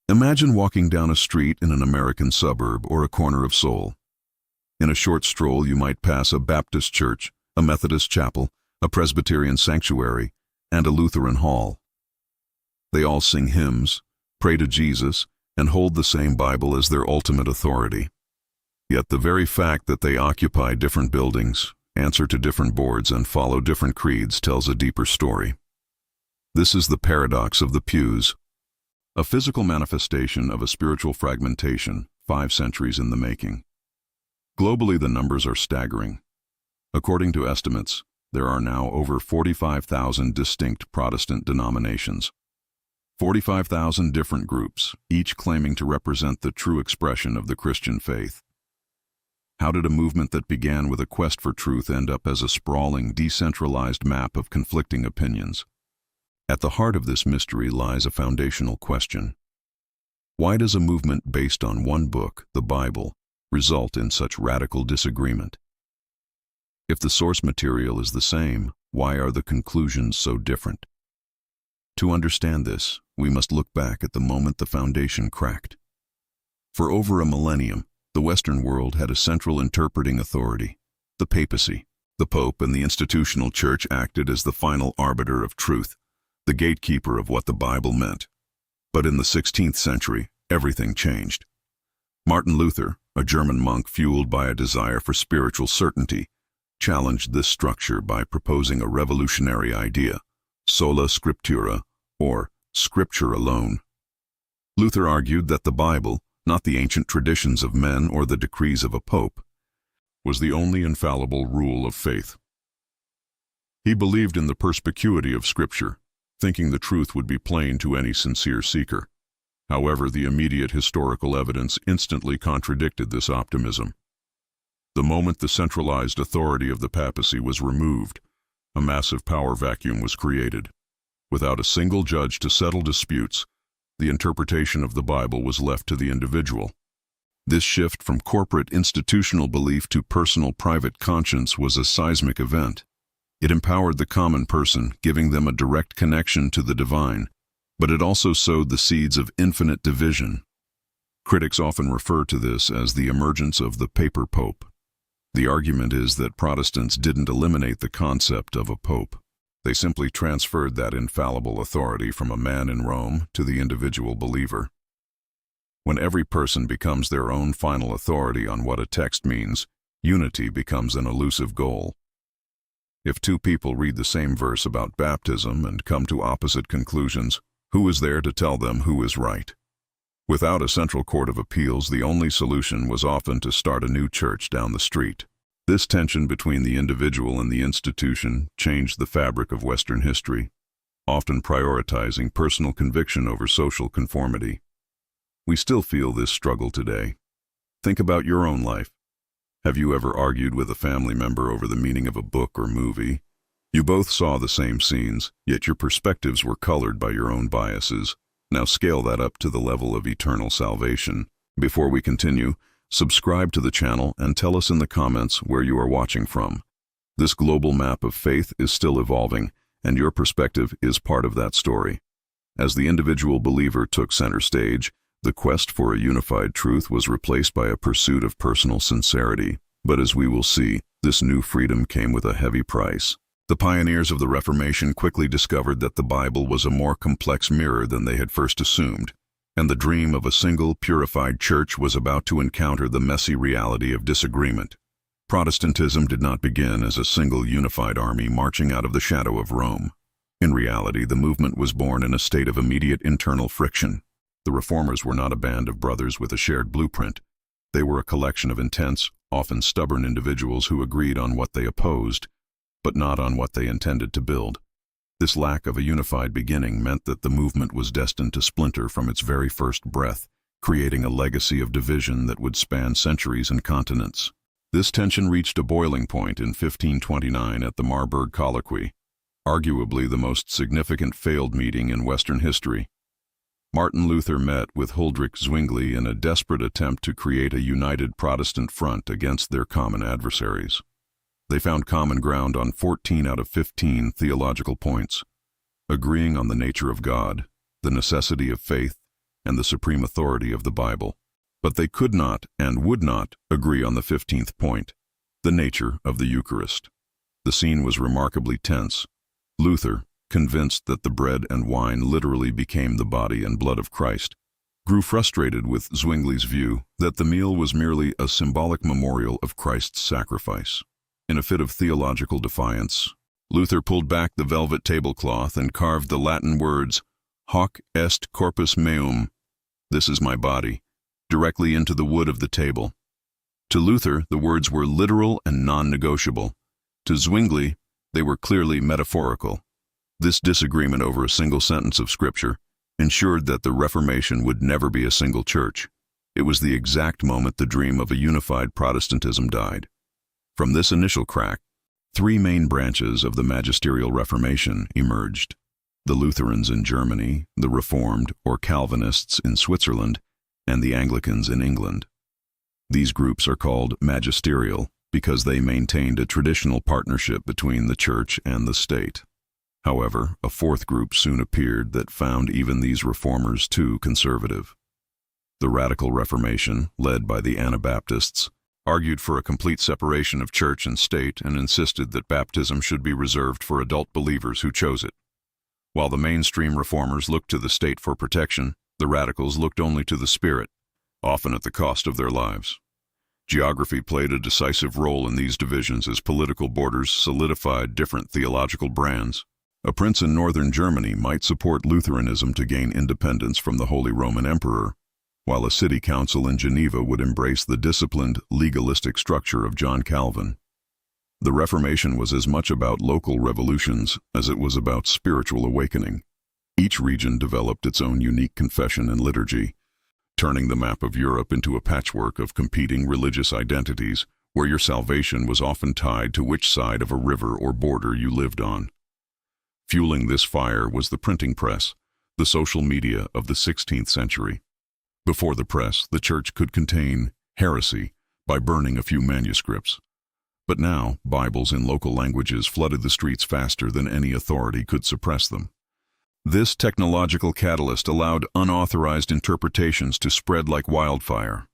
Imagine walking down a street in an American suburb or a corner of Seoul. In a short stroll, you might pass a Baptist church, a Methodist chapel, a Presbyterian sanctuary, and a Lutheran hall. They all sing hymns, pray to Jesus, and hold the same Bible as their ultimate authority. Yet the very fact that they occupy different buildings, answer to different boards, and follow different creeds tells a deeper story. This is the paradox of the pews, a physical manifestation of a spiritual fragmentation 5 centuries in the making. Globally, the numbers are staggering. According to estimates, there are now over 45,000 distinct Protestant denominations. 45,000 different groups, each claiming to represent the true expression of the Christian faith. How did a movement that began with a quest for truth end up as a sprawling, decentralized map of conflicting opinions? At the heart of this mystery lies a foundational question. Why does a movement based on one book, the Bible, result in such radical disagreement? If the source material is the same, why are the conclusions so different? To understand this, we must look back at the moment the foundation cracked. For over a millennium, the Western world had a central interpreting authority, the papacy. The Pope and the institutional church acted as the final arbiter of truth, the gatekeeper of what the Bible meant. But in the 16th century, everything changed. Martin Luther, a German monk fueled by a desire for spiritual certainty, challenged this structure by proposing a revolutionary idea, sola scriptura, or Scripture alone. Luther argued that the Bible, not the ancient traditions of men or the decrees of a pope, was the only infallible rule of faith. He believed in the perspicuity of Scripture, thinking the truth would be plain to any sincere seeker. However, the immediate historical evidence instantly contradicted this optimism. The moment the centralized authority of the papacy was removed, a massive power vacuum was created. Without a single judge to settle disputes, the interpretation of the Bible was left to the individual. This shift from corporate institutional belief to personal private conscience was a seismic event. It empowered the common person, giving them a direct connection to the divine, but it also sowed the seeds of infinite division. Critics often refer to this as the emergence of the paper pope. The argument is that Protestants didn't eliminate the concept of a pope. They simply transferred that infallible authority from a man in Rome to the individual believer. When every person becomes their own final authority on what a text means, unity becomes an elusive goal. If two people read the same verse about baptism and come to opposite conclusions, who is there to tell them who is right? Without a central court of appeals, the only solution was often to start a new church down the street. This tension between the individual and the institution changed the fabric of Western history, often prioritizing personal conviction over social conformity. We still feel this struggle today. Think about your own life. Have you ever argued with a family member over the meaning of a book or movie? You both saw the same scenes, yet your perspectives were colored by your own biases. Now scale that up to the level of eternal salvation. Before we continue, subscribe to the channel and tell us in the comments where you are watching from. This global map of faith is still evolving, and your perspective is part of that story. As the individual believer took center stage, the quest for a unified truth was replaced by a pursuit of personal sincerity. But as we will see, this new freedom came with a heavy price. The pioneers of the Reformation quickly discovered that the Bible was a more complex mirror than they had first assumed, and the dream of a single, purified church was about to encounter the messy reality of disagreement. Protestantism did not begin as a single unified army marching out of the shadow of Rome. In reality, the movement was born in a state of immediate internal friction. The Reformers were not a band of brothers with a shared blueprint. They were a collection of intense, often stubborn individuals who agreed on what they opposed, but not on what they intended to build. This lack of a unified beginning meant that the movement was destined to splinter from its very first breath, creating a legacy of division that would span centuries and continents. This tension reached a boiling point in 1529 at the Marburg Colloquy, arguably the most significant failed meeting in Western history. Martin Luther met with Huldrych Zwingli in a desperate attempt to create a united Protestant front against their common adversaries. They found common ground on 14 out of 15 theological points, agreeing on the nature of God, the necessity of faith, and the supreme authority of the Bible. But they could not and would not agree on the 15th point, the nature of the Eucharist. The scene was remarkably tense. Luther, convinced that the bread and wine literally became the body and blood of Christ, grew frustrated with Zwingli's view that the meal was merely a symbolic memorial of Christ's sacrifice. In a fit of theological defiance, Luther pulled back the velvet tablecloth and carved the Latin words, "Hoc est corpus meum," "This is my body," directly into the wood of the table. To Luther, the words were literal and non-negotiable. To Zwingli, they were clearly metaphorical. This disagreement over a single sentence of Scripture ensured that the Reformation would never be a single church. It was the exact moment the dream of a unified Protestantism died. From this initial crack, three main branches of the magisterial Reformation emerged: the Lutherans in Germany, the Reformed or Calvinists in Switzerland, and the Anglicans in England. These groups are called magisterial because they maintained a traditional partnership between the church and the state. However, a fourth group soon appeared that found even these reformers too conservative. The Radical Reformation, led by the Anabaptists, argued for a complete separation of church and state and insisted that baptism should be reserved for adult believers who chose it. While the mainstream reformers looked to the state for protection, the radicals looked only to the Spirit, often at the cost of their lives. Geography played a decisive role in these divisions as political borders solidified different theological brands. A prince in northern Germany might support Lutheranism to gain independence from the Holy Roman Emperor, while a city council in Geneva would embrace the disciplined, legalistic structure of John Calvin. The Reformation was as much about local revolutions as it was about spiritual awakening. Each region developed its own unique confession and liturgy, turning the map of Europe into a patchwork of competing religious identities where your salvation was often tied to which side of a river or border you lived on. Fueling this fire was the printing press, the social media of the 16th century. Before the press, the church could contain heresy by burning a few manuscripts. But now, Bibles in local languages flooded the streets faster than any authority could suppress them. This technological catalyst allowed unauthorized interpretations to spread like wildfire.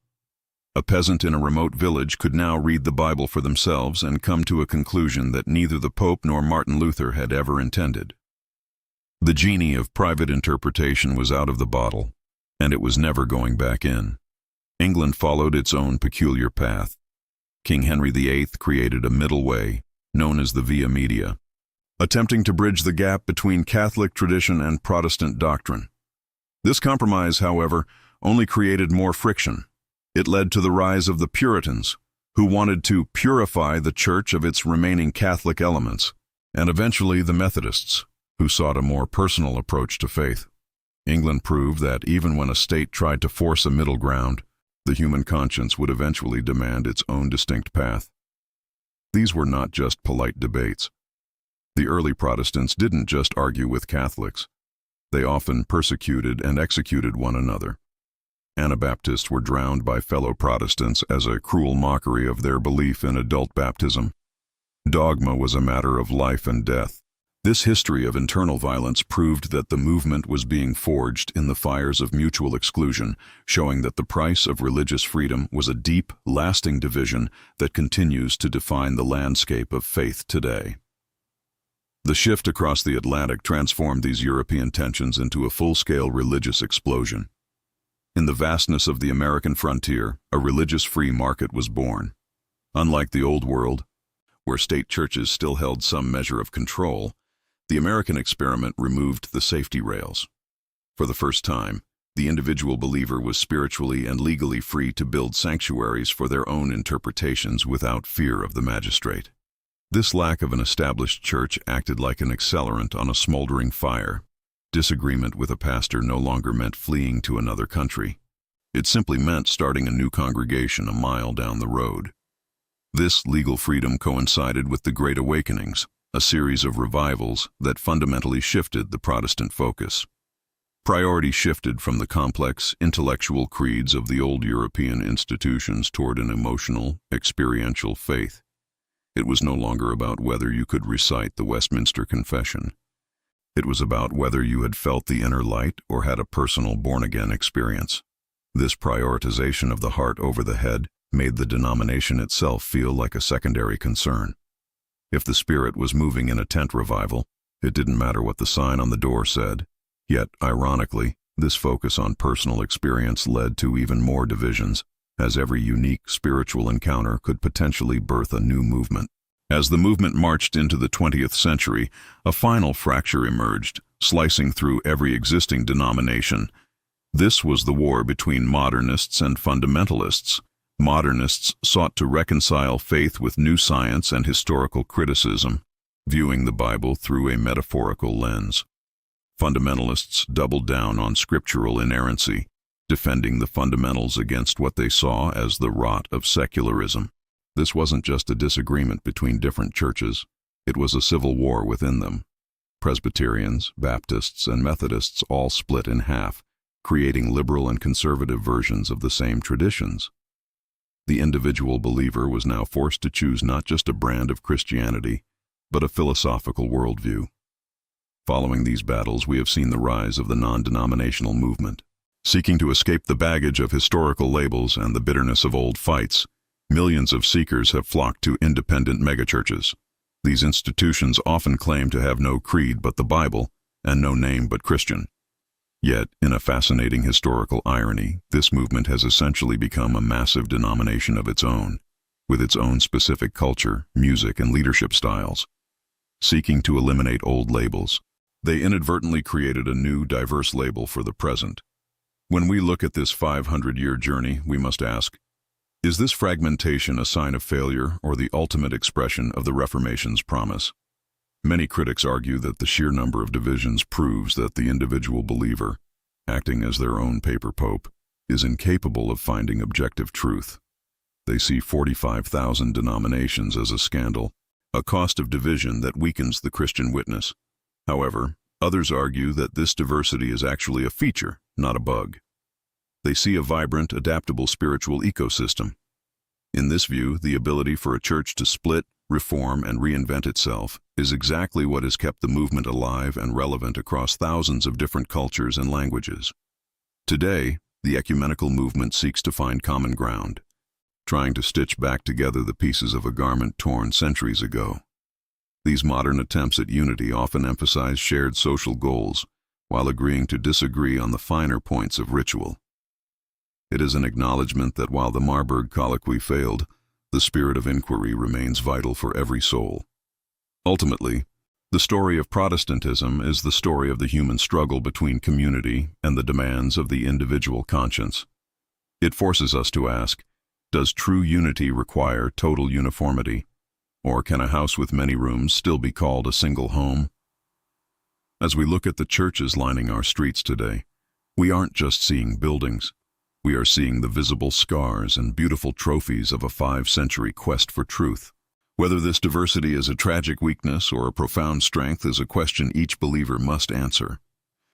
A peasant in a remote village could now read the Bible for themselves and come to a conclusion that neither the Pope nor Martin Luther had ever intended. The genie of private interpretation was out of the bottle, and it was never going back in. England followed its own peculiar path. King Henry VIII created a middle way, known as the Via Media, attempting to bridge the gap between Catholic tradition and Protestant doctrine. This compromise, however, only created more friction. It led to the rise of the Puritans, who wanted to purify the church of its remaining Catholic elements, and eventually the Methodists, who sought a more personal approach to faith. England proved that even when a state tried to force a middle ground, the human conscience would eventually demand its own distinct path. These were not just polite debates. The early Protestants didn't just argue with Catholics. They often persecuted and executed one another. Anabaptists were drowned by fellow Protestants as a cruel mockery of their belief in adult baptism. Dogma was a matter of life and death. This history of internal violence proved that the movement was being forged in the fires of mutual exclusion, showing that the price of religious freedom was a deep, lasting division that continues to define the landscape of faith today. The shift across the Atlantic transformed these European tensions into a full-scale religious explosion. In the vastness of the American frontier, a religious free market was born. Unlike the Old World, where state churches still held some measure of control, the American experiment removed the safety rails. For the first time, the individual believer was spiritually and legally free to build sanctuaries for their own interpretations without fear of the magistrate. This lack of an established church acted like an accelerant on a smoldering fire. Disagreement with a pastor no longer meant fleeing to another country. It simply meant starting a new congregation a mile down the road. This legal freedom coincided with the Great Awakenings, a series of revivals that fundamentally shifted the Protestant focus. Priority shifted from the complex, intellectual creeds of the old European institutions toward an emotional, experiential faith. It was no longer about whether you could recite the Westminster Confession. It was about whether you had felt the inner light or had a personal born-again experience. This prioritization of the heart over the head made the denomination itself feel like a secondary concern. If the Spirit was moving in a tent revival, it didn't matter what the sign on the door said. Yet, ironically, this focus on personal experience led to even more divisions, as every unique spiritual encounter could potentially birth a new movement. As the movement marched into the 20th century, a final fracture emerged, slicing through every existing denomination. This was the war between modernists and fundamentalists. Modernists sought to reconcile faith with new science and historical criticism, viewing the Bible through a metaphorical lens. Fundamentalists doubled down on scriptural inerrancy, defending the fundamentals against what they saw as the rot of secularism. This wasn't just a disagreement between different churches, it was a civil war within them. Presbyterians, Baptists, and Methodists all split in half, creating liberal and conservative versions of the same traditions. The individual believer was now forced to choose not just a brand of Christianity, but a philosophical worldview. Following these battles, we have seen the rise of the non-denominational movement. Seeking to escape the baggage of historical labels and the bitterness of old fights, millions of seekers have flocked to independent megachurches. These institutions often claim to have no creed but the Bible and no name but Christian. Yet, in a fascinating historical irony, this movement has essentially become a massive denomination of its own, with its own specific culture, music, and leadership styles. Seeking to eliminate old labels, they inadvertently created a new, diverse label for the present. When we look at this 500-year journey, we must ask, is this fragmentation a sign of failure or the ultimate expression of the Reformation's promise? Many critics argue that the sheer number of divisions proves that the individual believer, acting as their own paper pope, is incapable of finding objective truth. They see 45,000 denominations as a scandal, a cost of division that weakens the Christian witness. However, others argue that this diversity is actually a feature, not a bug. They see a vibrant, adaptable spiritual ecosystem. In this view, the ability for a church to split, reform, and reinvent itself is exactly what has kept the movement alive and relevant across thousands of different cultures and languages. Today, the ecumenical movement seeks to find common ground, trying to stitch back together the pieces of a garment torn centuries ago. These modern attempts at unity often emphasize shared social goals, while agreeing to disagree on the finer points of ritual. It is an acknowledgement that while the Marburg Colloquy failed, the spirit of inquiry remains vital for every soul. Ultimately, the story of Protestantism is the story of the human struggle between community and the demands of the individual conscience. It forces us to ask, does true unity require total uniformity? Or can a house with many rooms still be called a single home? As we look at the churches lining our streets today, we aren't just seeing buildings. We are seeing the visible scars and beautiful trophies of a 5-century quest for truth. Whether this diversity is a tragic weakness or a profound strength is a question each believer must answer.